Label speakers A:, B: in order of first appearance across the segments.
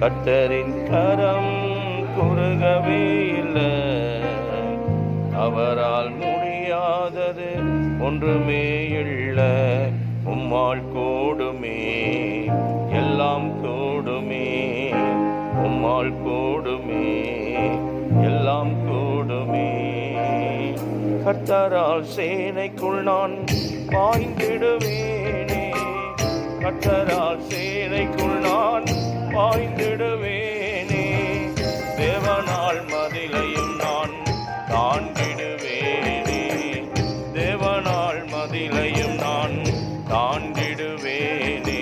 A: கர்த்தரின் கரம் குறுகவே இல்லை, அவரால் முடியாதது ஒன்றுமே இல்லை. உம்மால் கூடுமே, எல்லாம் கூடுமே, உம்மால் கூடுமே, எல்லாம் கூடுமே. கர்த்தரால் சேனைக்குள் நான் பாய்ந்திடுவேனே, கர்த்தரால் சேனைக்குள் நான் பாய்ந்திடுவேனே. தேவனால் மதிலையும் நான் தாண்டிடுவேனே, தேவனால் மதிலையும் நான் தாண்டிடுவேனே.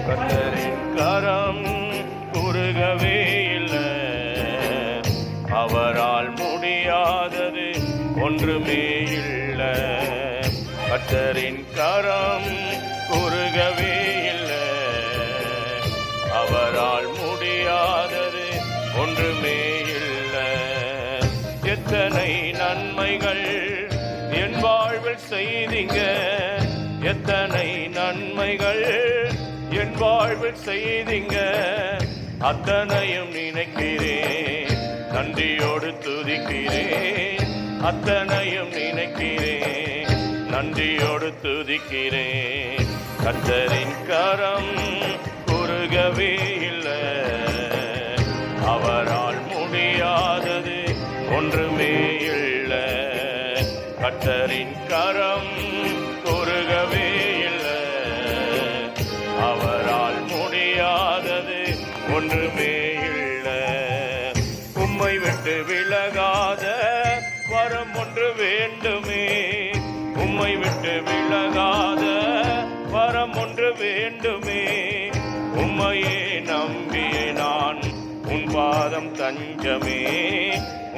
A: கர்த்தரின் கரம் குறுகவே இல்லை, அவரால் முடியாதது ஒன்றுமே இல்லை. கர்த்தரின் கரம் குறுகவே இல்லை, அவரால் முடியாதது ஒன்றுமே இல்லை. எத்தனை நன்மைகள் என் வாழ்வில் செய்தீங்க, எத்தனை நன்மைகள் என் வாழ்வில் செய்தீங்க. அத்தனையும் நினைக்கிறேன், நன்றியோடு துதிக்கிறேன். அத்தனையும் நினைக்கிறேன், நன்றியோடு துதிக்கிறேன். கர்த்தரின் கரம் குறுகவே இல்லை, அவரால் முடியாதது ஒன்றுமே இல்லை. கர்த்தரின் கரம் குறுகவே இல்லை, அவரால் முடியாதது ஒன்றுமே இல்லை. உம்மை விட்டு விலகாத வரம் ஒன்று வேண்டுமே, உம்மை விட்டு விலகாத வரம் ஒன்று வேண்டுமே. உம்மையே நம்பியே நான் உன் பாதம் தஞ்சமே,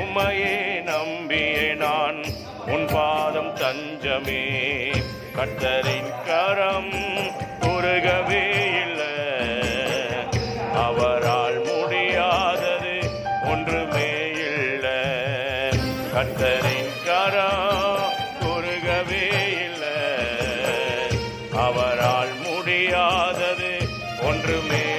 A: உம்மையே நம்பியே நான் உன் பாதம் தஞ்சமே. கர்த்தரின் கரம் குறுகவே இல்லை, அவரால் முடியாதது ஒன்றுமே இல்லை. கர்த்தரின் கரம்